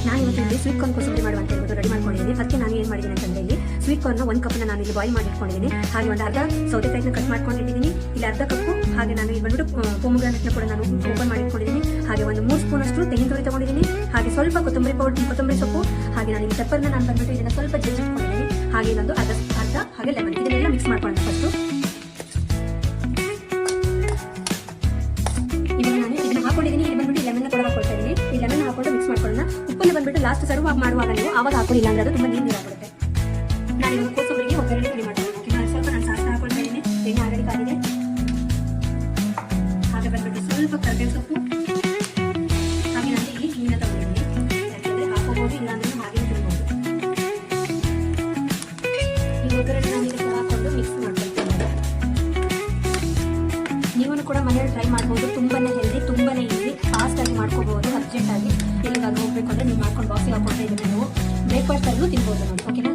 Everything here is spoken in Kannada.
ನಾನು ಇವತ್ತು ಇಲ್ಲಿ ಸ್ವೀಟ್ ಕಾರ್ನ್ ಕೋಸಂಬರಿ ಮಾಡುವಂತ ಹೇಳ್ಬಿಟ್ಟು ರೆಡಿ ಮಾಡ್ಕೊಂಡಿದ್ದೀನಿ. ಅದಕ್ಕೆ ನಾನು ಏನು ಮಾಡಿದ್ದೀನಿ ಅಂತಂದ್ರೆ ಇಲ್ಲಿ ಸ್ವೀಟ್ ಕಾರ್ನ್ 1 ಕಪ್ನ ನಾನು ಇಲ್ಲಿ ಬಾಯ್ಲ್ ಮಾಡಿ ಇಟ್ಕೊಂಡಿದ್ದೀನಿ. ಹಾಗೆ ಒಂದು ಅರ್ಧ ಸೌತೆಕಾಯಿನ ಕಟ್ ಮಾಡ್ಕೊಂಡಿದ್ದೀನಿ. ಇಲ್ಲಿ ಅರ್ಧ ಕಪ್ಪು ಹಾಗೆ ನಾನು ಇಲ್ಲಿ ಬಂದ್ಬಿಟ್ಟು ಪೊಮಗ್ರಾನೇಟ್ನ ಕೂಡ ನಾನು ಓಪನ್ ಮಾಡಿ ಇಟ್ಕೊಂಡಿದ್ದೀನಿ. ಹಾಗೆ ಒಂದು 3 ಸ್ಪೂನ್ ಅಷ್ಟು ತೆಂಗಿನ ತುರಿ ತಗೊಂಡಿದ್ದೀನಿ. ಹಾಗೆ ಸ್ವಲ್ಪ ಕೊತ್ತಂಬರಿ ಸೊಪ್ಪು ಹಾಗೆ ನಾನು ಇಲ್ಲಿ ಪೆಪ್ಪರ್ನ ನಾನು ಬಂದ್ಬಿಟ್ಟು ಇದನ್ನ ಸ್ವಲ್ಪ ಜಜ್ಜಿಟ್ಕೊಂಡಿದ್ದೀನಿ. ಹಾಗೆ ಇನ್ನೊಂದು ಅರ್ಧ ಹಾಗೆ ಲೆಮನ್ ಇದನ್ನೆಲ್ಲ ಮಿಕ್ಸ್ ಮಾಡ್ಕೊಳ್ಳೋಣ. ಫಸ್ಟ್ ಇದನ್ನ ಹಾಕೊಂಡಿದ್ದೀನಿ. ಇಲ್ಲಿ ಬಂದ್ಬಿಟ್ಟು ಲೆಮನ್ ಕೂಡ ಹಾಕೊಳ್ತಾ ಇದ್ದೀನಿ. ಈ ಲೆಮನ್ ಹಾಕೊಂಡು ಮಿಕ್ಸ್ ಮಾಡ್ಕೊಳ್ಳೋಣ. ಉಪ್ಪನ್ನ ಬಂದ್ಬಿಟ್ಟು ಲಾಸ್ಟ್ ಸರ್ವ್ ಮಾಡುವಾಗ ನೀವು ಆವಾಗ ಹಾಕೊಳ್ಳಿಲ್ಲ ಅಂದ್ರೆ ಅದು ತುಂಬಾ ನೀರಾಗುತ್ತೆ. ನಾನು ಇವಾಗ ಕೋಸಂಬರಿಗೆ ಒಗ್ಗರಣೆ ರೆಡಿ ಮಾಡ್ತೀನಿ. ಸ್ವಲ್ಪ ನಾನು ಸಾಸಿವೆ ಹಾಕೊಳ್ತಾ ಇದ್ದೀನಿ. ಎಣ್ಣೆ ಆಲ್ರೆಡಿ ಕಾದಿದೆ. ಹಾಗೆ ಬಂದ್ಬಿಟ್ಟು ಸ್ವಲ್ಪ ಕರಿಬೇವು ಸೊಪ್ಪು ಹಾಗೆ ನಾನು ಇಲ್ಲಿ ಹಿಂಗಿನ ತಗೊಂಡಿದ್ದೀನಿ. ಯಾಕಂದ್ರೆ ಹಾಕೋಬಹುದು ಇಲ್ಲ ಅಂದ್ರೆ ಹಾಗೆ ತಿನ್ಬಹುದು. ಈ ಒಗ್ಗರಣೆ ನಾನು ಇದಕ್ಕೆ ಹಾಕೊಂಡು ಮಿಕ್ಸ್ ಮಾಡ್ಕೊಳ್ತೀನಿ. ನೀವು ಕೂಡ ಮನೆಯಲ್ಲಿ ಟ್ರೈ ಮಾಡಬಹುದು. ತುಂಬಾನೇ ಹೆಲ್ದಿ, ತುಂಬಾನೇ ಈಸಿ, ಫಾಸ್ಟ್ ಆಗಿ ಮಾಡ್ಕೋಬಹುದು. ಅರ್ಜೆಂಟ್ ಆಗಿ ಎಲ್ಲಿಗಾದ್ರೂ ಹೋಗ್ಬೇಕು ಅಂದ್ರೆ ನೀವು ಮಾಡ್ಕೊಂಡು ಬಾಕ್ಸಿಗೆ ಹಾಕೊಂಡ್ರೆ ಇದನ್ನು ನೀವು ಬ್ರೇಕ್ಫಾಸ್ಟ್ ಅಲ್ಲೂ ತಿನ್ಬಹುದು ನೋಡಿ. ಓಕೆನಾ?